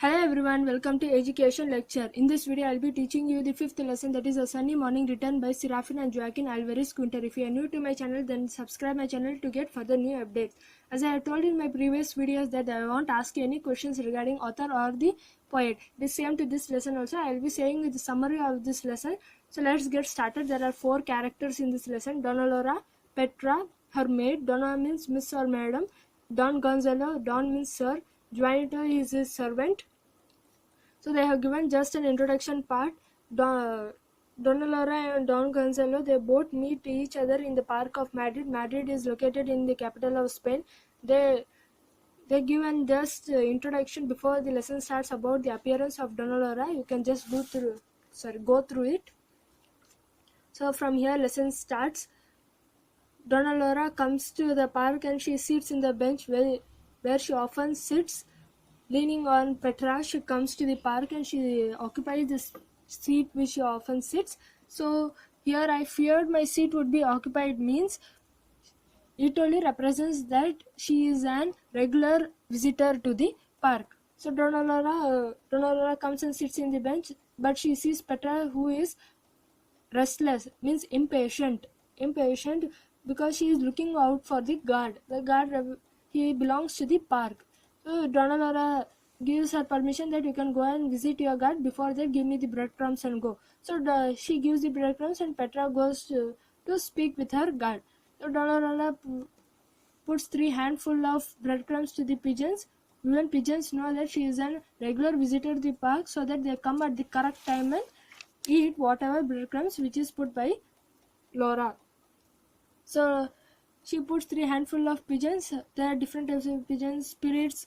Hello everyone, welcome to Education Lecture. In this video, I'll be teaching you the 5th lesson, that is A Sunny Morning, written by Serafin and Joaquin Alvarez Quinter. If you are new to my channel, then subscribe my channel to get further new updates. As I have told in my previous videos that I won't ask you any questions regarding author or the poet. The same to this lesson also. I will be saying the summary of this lesson. So let's get started. There are 4 characters in this lesson: Donna Laura, Petra, her maid. Donna means Miss or Madam. Don Gonzalo, Don means Sir. Juanito is his servant. So they have given just an introduction part. Donna Laura and Don Gonzalo, they both meet each other in the park of Madrid. Madrid is located in the capital of Spain. They given just introduction before the lesson starts about the appearance of Donna Laura. You can just go through it. So from here lesson starts. Donna Laura comes to the park and she sits in the bench where she often sits. Leaning on Petra, she comes to the park and she occupies the seat which she often sits. So here I feared my seat would be occupied means it only represents that she is an regular visitor to the park. So Donna Laura comes and sits in the bench, but she sees Petra, who is restless, means impatient because she is looking out for the guard. The guard, he belongs to the park. So Donna Laura gives her permission that you can go and visit your guard. Before that, give me the breadcrumbs and go. So she gives the breadcrumbs and Petra goes to speak with her guard. So Donna Laura puts 3 handful of breadcrumbs to the pigeons. Even pigeons know that she is a regular visitor to the park, so that they come at the correct time and eat whatever breadcrumbs which is put by Laura. So she puts 3 handful of pigeons. There are different types of pigeons: spirits,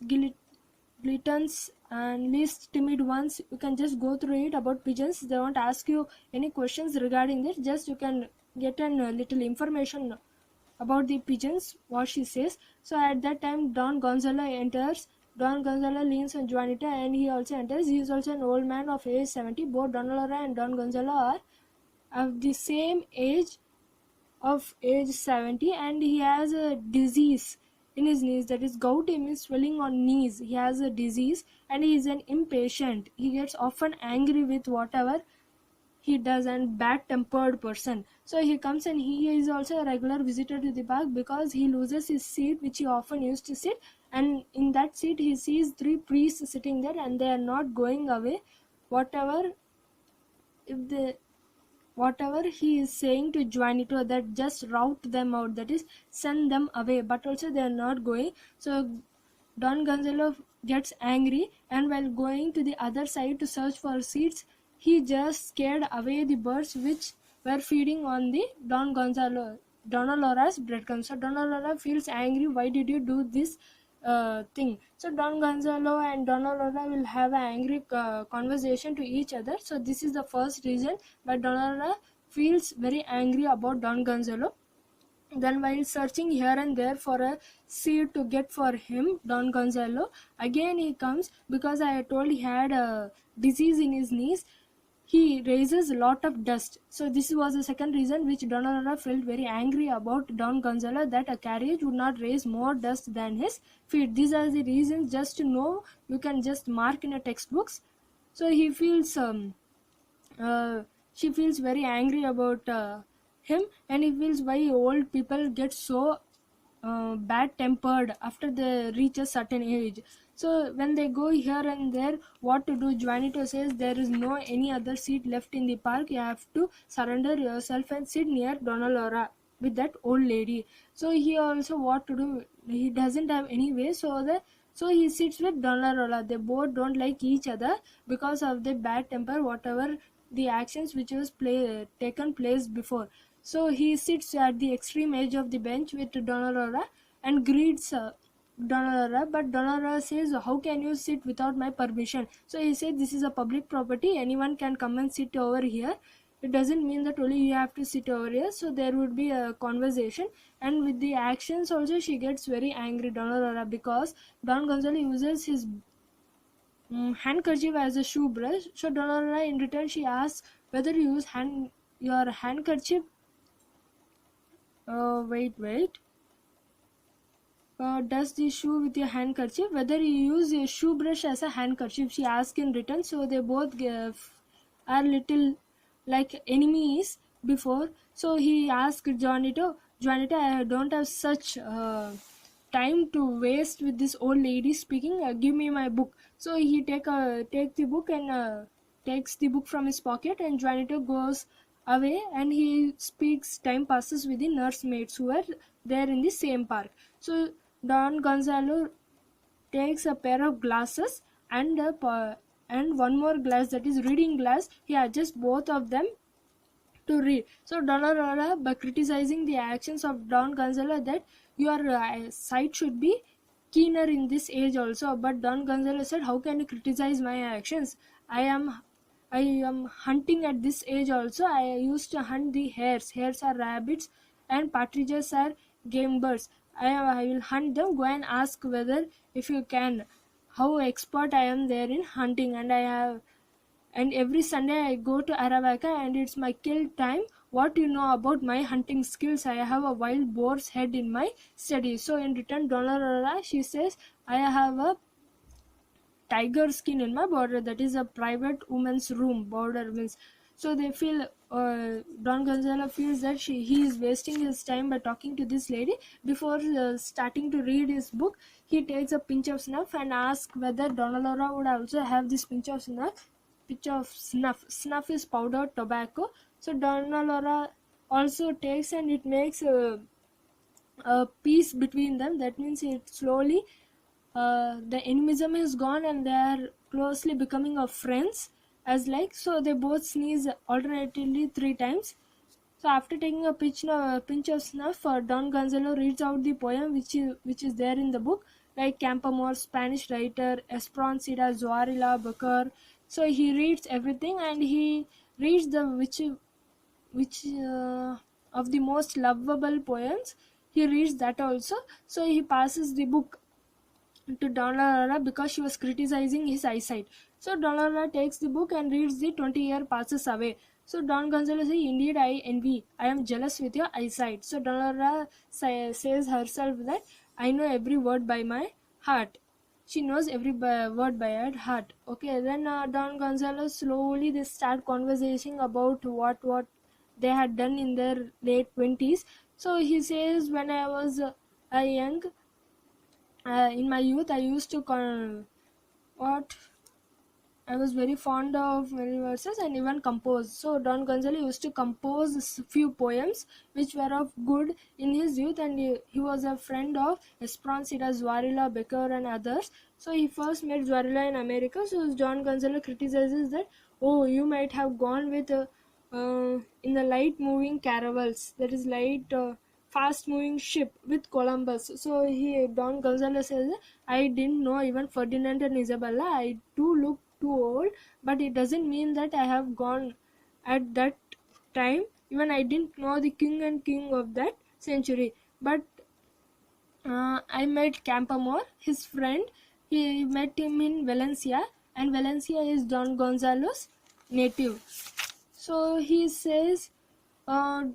gluttons, and least timid ones. You can just go through it about pigeons. They won't ask you any questions regarding that. Just you can get a little information about the pigeons, what she says. So at that time, Don Gonzalo enters. Don Gonzalo leans on Juanita and he also enters. He is also an old man of age 70. Both Donna Laura and Don Gonzalo are of the same age, of age 70, and he has a disease in his knees, that is gouty, means swelling on knees. He has a disease and he is an impatient. He gets often angry with whatever he does, and bad tempered person. So he comes and he is also a regular visitor to the park because he loses his seat which he often used to sit, and in that seat he sees 3 priests sitting there and they are not going away. Whatever he is saying to Juanito, that just rout them out, that is send them away, but also they are not going. So Don Gonzalo gets angry, and while going to the other side to search for seeds, he just scared away the birds which were feeding on the Donna Laura's breadcrumbs. So Donna Laura feels angry. Why did you do this thing? So Don Gonzalo and Donna Laura will have an angry conversation to each other. So this is the first reason why Donna Laura feels very angry about Don Gonzalo. Then while searching here and there for a seed to get for him, Don Gonzalo, again he comes because I told he had a disease in his knees. He raises a lot of dust. So this was the second reason which Donna Laura felt very angry about Don Gonzalo, that a carriage would not raise more dust than his feet. These are the reasons, just to know, you can just mark in a textbooks. So he feels she feels very angry about him, and he feels why old people get so bad tempered after they reach a certain age. So when they go here and there, what to do? Juanito says there is no any other seat left in the park. You have to surrender yourself and sit near Donna Laura with that old lady. So he also, what to do? He doesn't have any way. So he sits with Donna Laura. They both don't like each other because of the bad temper, whatever the actions which was taken place before. So he sits at the extreme edge of the bench with Donna Laura and greets Donna Laura, but Donna Laura says, how can you sit without my permission? So he said, this is a public property, anyone can come and sit over here. It doesn't mean that only you have to sit over here. So there would be a conversation, and with the actions also she gets very angry, Donna Laura, because Don Gonzalo uses his handkerchief as a shoe brush. So Donna Laura in return she asks whether you use your handkerchief. Wait. dust the shoe with your handkerchief, whether you use your shoe brush as a handkerchief, she asked in return. So they both are little like enemies before. So he asked Juanito, I don't have such time to waste with this old lady speaking. Give me my book. So he take the book and takes the book from his pocket, and Juanito goes away, and he speaks. Time passes with the nursemaids who are there in the same park. So Don Gonzalo takes a pair of glasses and and one more glass, that is reading glass. He adjusts both of them to read. So Don Aurora, by criticizing the actions of Don Gonzalo, that your sight should be keener in this age also. But Don Gonzalo said, how can you criticize my actions? I am hunting at this age also. I used to hunt the hares. Hares are rabbits and partridges are game birds. I will hunt them. Go and ask whether if you can how expert I am there in hunting, and every Sunday I go to Arawaka and it's my kill time. What you know about my hunting skills? I have a wild boar's head in my study. So in return, Dolorora, she says, I have a tiger skin in my border. That is a private woman's room. Border means. So they feel, Don Gonzalo feels that he is wasting his time by talking to this lady. Before starting to read his book, he takes a pinch of snuff and asks whether Donalora would also have this pinch of snuff. Snuff is powdered tobacco. So Donalora also takes, and it makes a peace between them. That means it slowly the enemism is gone and they are closely becoming of friends as like. So they both sneeze alternatively 3 times. So after taking a pinch of snuff, Don Gonzalo reads out the poem which is there in the book, like Campoamor, Spanish writer, Espronceda, Zuarila, Becker. So he reads everything, and he reads the which of the most lovable poems. He reads that also. So he passes the book to Donalora because she was criticizing his eyesight. So Donalora takes the book and reads the 20-year passes away. So Don Gonzalo says, indeed I envy. I am jealous with your eyesight. So Donalora says herself that I know every word by my heart. She knows every word by her heart. Okay, then Don Gonzalo slowly they start conversing about what they had done in their late 20s. So he says, when I was a young in my youth, I used to I was very fond of many verses and even compose. So Don Gonzalo used to compose few poems which were of good in his youth, and he was a friend of Espronceda, Zuarila, Becker and others. So he first met Zuarila in America. So Don Gonzalo criticizes that, oh, you might have gone with in the light moving caravels, that is light fast moving ship with Columbus. So Don Gonzalo says, I didn't know even Ferdinand and Isabella. I do look too old, but it doesn't mean that I have gone at that time. Even I didn't know the king of that century. But I met Campoamor, his friend. He met him in Valencia, and Valencia is Don Gonzalo's native. So he says, Don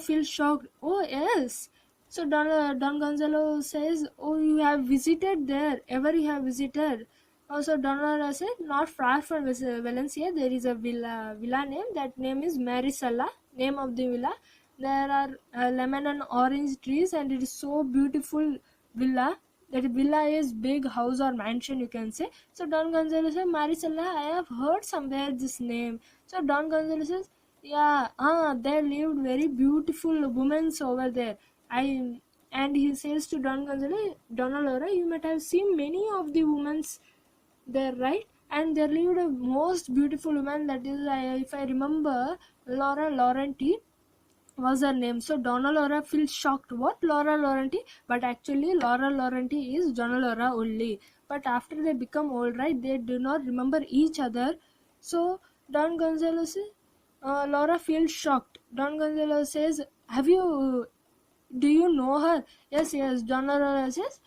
feels shocked. Oh yes. So Don Gonzalo says, oh, you have visited there. Ever you have visited? Also Don said, not far from Valencia there is a villa name. That name is Marisala, name of the villa. There are lemon and orange trees, and it is so beautiful villa. That villa is big house or mansion, you can say. So Don Gonzalo says, Marisala, I have heard somewhere this name. So Don Gonzalo says, yeah, there lived very beautiful women over there. And he says to Don Gonzalo, Donalora, you might have seen many of the women there, right? And there lived a most beautiful woman, that is, if I remember, Laura Laurenti was her name. So Donalora feels shocked. What, Laura Laurenti? But actually Laura Laurenti is Donalora only. But after they become old, right, they do not remember each other. So Don Gonzalo says, Laura feels shocked. Don Gonzalo says, do you know her? Yes, Donalora says,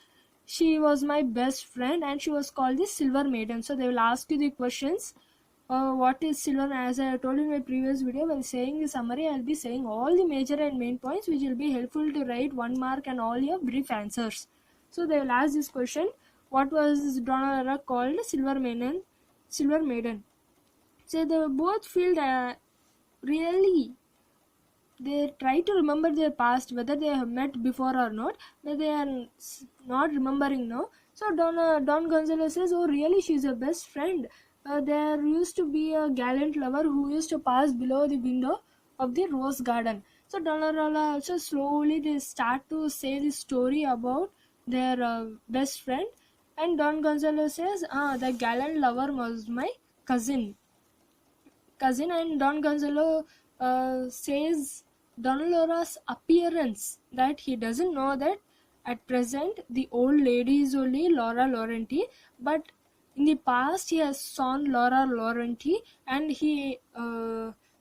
she was my best friend and she was called the Silver Maiden. So they will ask you the questions. What is silver? As I told in my previous video, while saying the summary, I will be saying all the major and main points which will be helpful to write 1 mark and all your brief answers. So they will ask this question: what was Donalora called? Silver Maiden. Silver Maiden. So they both feel that really they try to remember their past, whether they have met before or not, but they are not remembering now. So Don Gonzalo says, "Oh, really? She's a best friend. There used to be a gallant lover who used to pass below the window of the rose garden." So Donorola also slowly they start to say the story about their best friend, and Don Gonzalo says, "The gallant lover was my cousin." And Don Gonzalo says Donalora's appearance, that he doesn't know that at present the old lady is only Laura Laurenti, but in the past he has seen Laura Laurenti, and he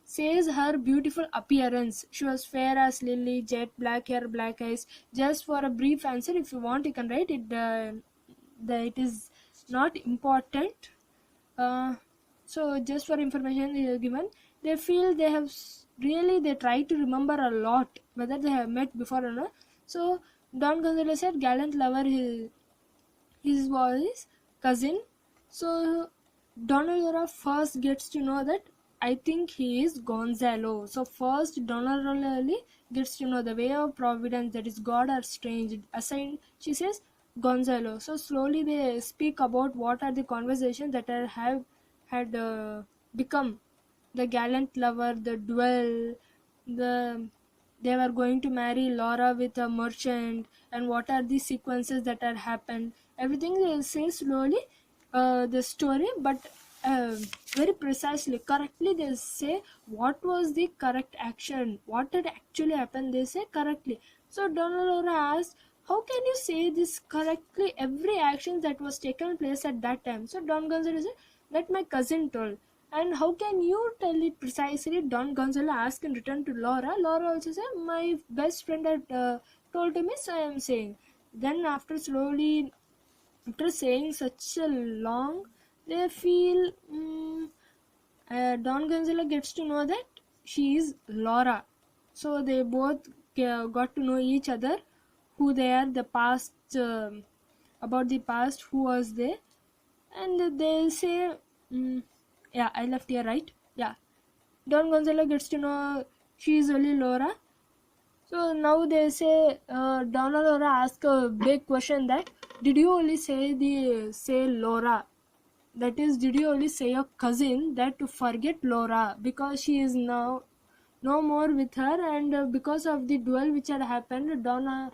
says her beautiful appearance. She was fair as lily, jet black hair, black eyes. Just for a brief answer, if you want, you can write it. It is not important. Uh, so just for information they are given, they feel they have really they try to remember a lot whether they have met before or not. So Don Gonzalo said gallant lover, his was cousin. So Donalora first gets to know that I think he is Gonzalo. So first Donalora gets to know the way of providence, that is God or strange assigned. She says Gonzalo. So slowly they speak about what are the conversations that had become the gallant lover, the duel, the they were going to marry Laura with a merchant, and what are the sequences that had happened. Everything they say slowly, the story, but uh, very precisely, correctly they say what was the correct action, what had actually happened. They say correctly. So Donalora asks, how can you say this correctly? Every action that was taken place at that time. So Don Gonzalo said that my cousin told. And how can you tell it precisely? Don Gonzalo asked in return to Laura. Laura also said, my best friend had told to me, so I am saying. Then after saying such a long, they feel Don Gonzalo gets to know that she is Laura. So they both got to know each other, who they are, the past, about the past, who was there, and they say, yeah, I left here, right? Yeah. Don Gonzalo gets to know she is only Laura. So now they say, Donna Laura ask a big question, that did you only say Laura? That is, did you only say your cousin that to forget Laura because she is now no more with her, and because of the duel which had happened, Don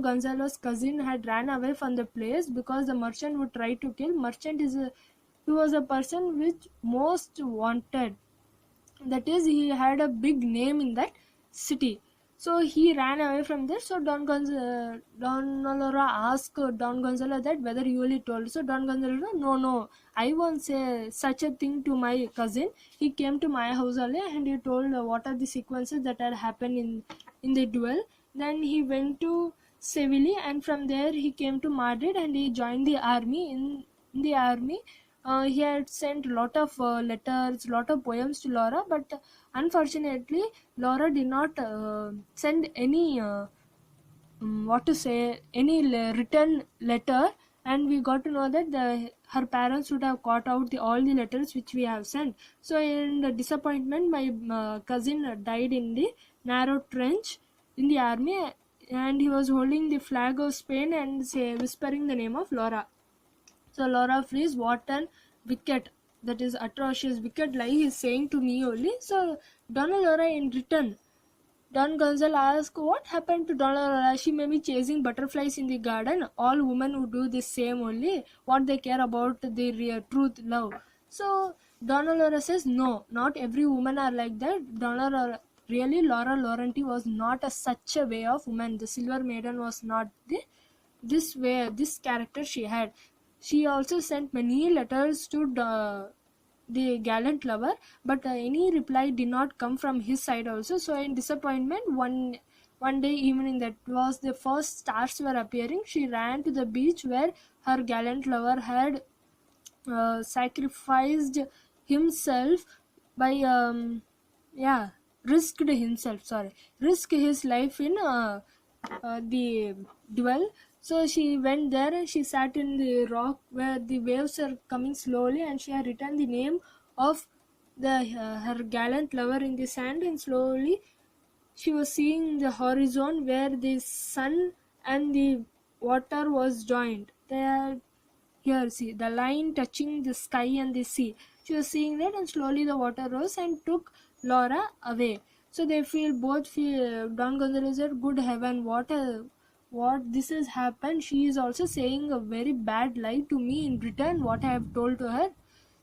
Gonzalo's cousin had ran away from the place because the merchant would try to kill. Merchant he was a person which most wanted. That is, he had a big name in that city. So he ran away from there. So Don Laura asked Don Gonzalo that whether he really told. So Don Gonzalo, no, I won't say such a thing to my cousin. He came to my house only and he told what are the sequences that had happened in the duel. Then he went to Seville, and from there he came to Madrid and he joined the army. In the army, he had sent lot of letters, lot of poems to Laura, but unfortunately Laura did not send any what to say, any written letter, and we got to know that her parents would have caught out all the letters which we have sent. So in the disappointment, my cousin died in the narrow trench in the army, and he was holding the flag of Spain and whispering the name of Laura. So Laura frees, what an wicked, that is atrocious, wicked lie he is saying to me only. So Donna Laura in return, Don Gonzalo asks, what happened to Donna Laura? She may be chasing butterflies in the garden. All women would do the same only. What they care about the real truth, love. So Donna Laura says, no, not every woman are like that. Donna Laura, really, Laura Laurenti was not such a way of woman. The Silver Maiden was not this way, this character she had. She also sent many letters to the gallant lover, but any reply did not come from his side also. So in disappointment, one day evening, that was the first stars were appearing, she ran to the beach where her gallant lover had sacrificed himself by risked himself, risked his life in the duel. So she went there and she sat in the rock where the waves are coming slowly, and she had written the name of her gallant lover in the sand, and slowly she was seeing the horizon where the sun and the water was joined. They are here, see the line touching the sky and the sea. She was seeing that, and slowly the water rose and took Laura away. So they both feel. Don Gonzalo said, "Good heaven, what this has happened? She is also saying a very bad lie to me in return. What I have told to her."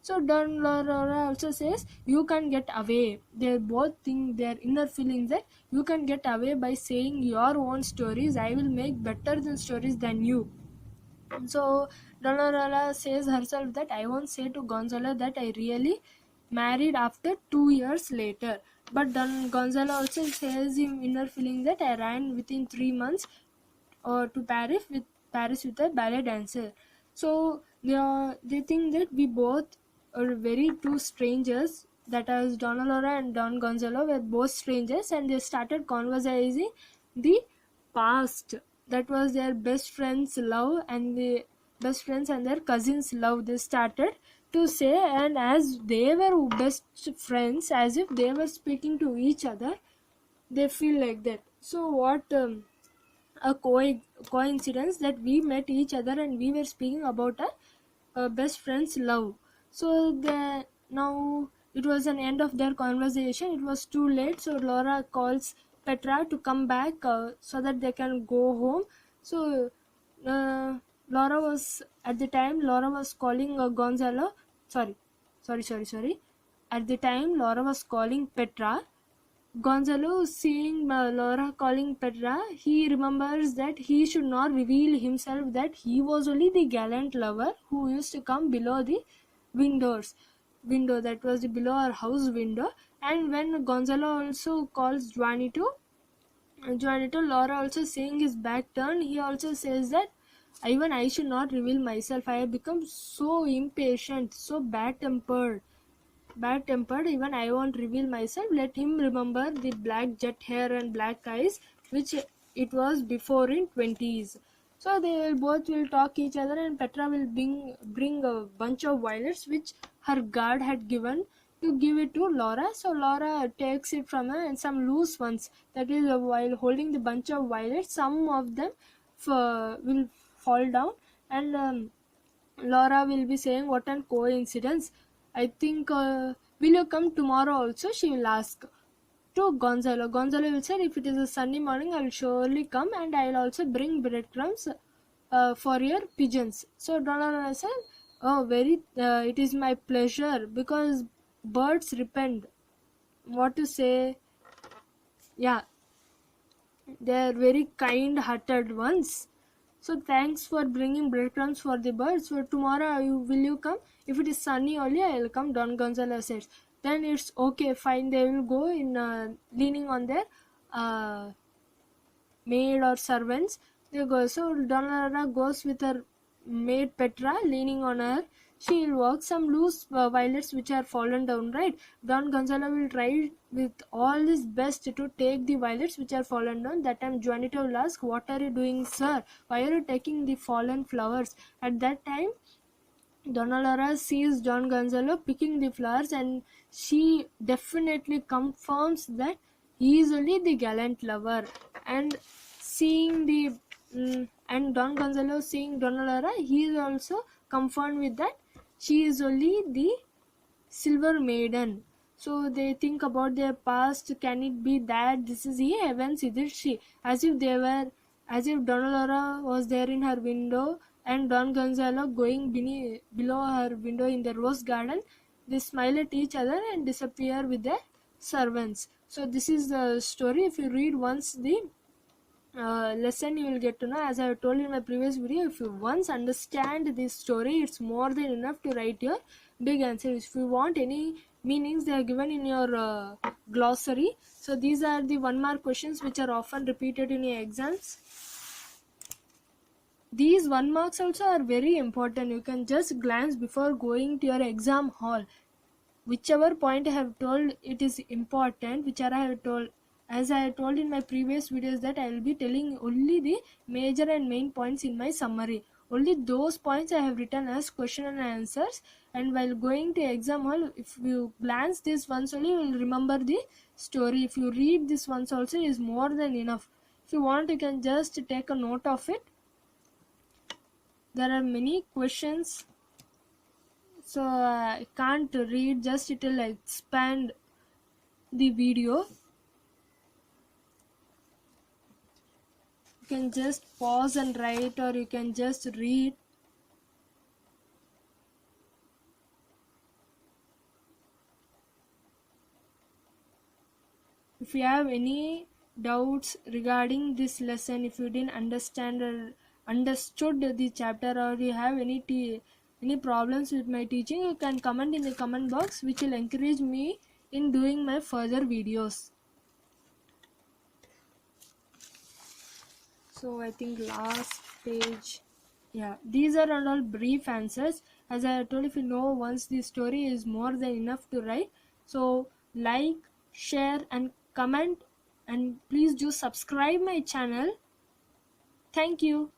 So Don Laura also says, "You can get away." They both think their inner feelings that you can get away by saying your own stories. I will make better than stories than you. So Dolorola says herself that I won't say to Gonzalo that I really married after 2 years later. But then Gonzalo also says in inner feeling that I ran within 3 months or to Paris with a ballet dancer. So they think that we both are very two strangers. That is, Donna Laura and Don Gonzalo were both strangers, and they started conversing the past. That was their best friends' love, and the best friends and their cousins' love. They started to say, and as they were best friends, as if they were speaking to each other, they feel like that. So what? A coincidence that we met each other and we were speaking about a best friend's love. So now it was an end of their conversation. It was too late, so Laura calls Petra to come back so that they can go home. So uh, Laura was calling Gonzalo. Sorry. At the time, Laura was calling Petra. Gonzalo, seeing Laura calling Petra, he remembers that he should not reveal himself, that he was only the gallant lover who used to come below the window that was below our house window. And when Gonzalo also calls Juanito, Laura also seeing his back turned, he also says that even I should not reveal myself. I have become so impatient, so bad-tempered, even I won't reveal myself. Let him remember the black jet hair and black eyes, which it was before in 20s. So both will talk each other, and Petra will bring a bunch of violets which her guard had given to give it to Laura. So Laura takes it from her, and some loose ones. That is, while holding the bunch of violets, some of them will fall down, and Laura will be saying, "What an coincidence! I think, will you come tomorrow also?" She will ask to Gonzalo. Gonzalo will say, "If it is a sunny morning, I will surely come, and I will also bring breadcrumbs for your pigeons." So Donna said, "Oh, it is my pleasure, because birds repent." What to say? Yeah, they are very kind-hearted ones. So thanks for bringing breadcrumbs for the birds. So tomorrow will you come? If it is sunny only, I will come, Don Gonzalo says. Then it's okay, fine. They will go in leaning on their uh, maid or servants. They go. So Donna goes with her maid Petra leaning on her. She will walk some loose violets which are fallen down, right? Don Gonzalo will try with all his best to take the violets which are fallen down. That time Juanito will ask, "What are you doing, sir? Why are you taking the fallen flowers?" At that time, Donna Laura sees Don Gonzalo picking the flowers, and she definitely confirms that he is only the gallant lover. And seeing and Don Gonzalo seeing Donna Laura, he is also confirmed with that she is only the silver maiden. So they think about their past. Can it be that this is he? Heavens, is it she? As if Donna Laura was there in her window, and Don Gonzalo going below her window in the rose garden. They smile at each other and disappear with their servants. So this is the story. If you read once the lesson, you will get to know. As I have told in my previous video, if you once understand this story, it's more than enough to write your big answers. If you want any meanings, they are given in your glossary. So these are the 1-mark questions which are often repeated in your exams. These 1 marks also are very important. You can just glance before going to your exam hall. Whichever point I have told, it is important, whichever I have told As I told in my previous videos that I will be telling only the major and main points in my summary. Only those points I have written as question and answers, and while going to exam hall, if you glance this once only, you will remember the story. If you read this once also is more than enough. If you want, you can just take a note of it. There are many questions, so I can't read, just it will expand the video. You can just pause and write, or you can just read. If you have any doubts regarding this lesson, if you didn't understand or understood the chapter, or you have any problems with my teaching, you can comment in the comment box, which will encourage me in doing my further videos. So I think last page, yeah, these are all brief answers. As I told, if you know once the story is more than enough to write. So like, share and comment, and please do subscribe my channel. Thank you.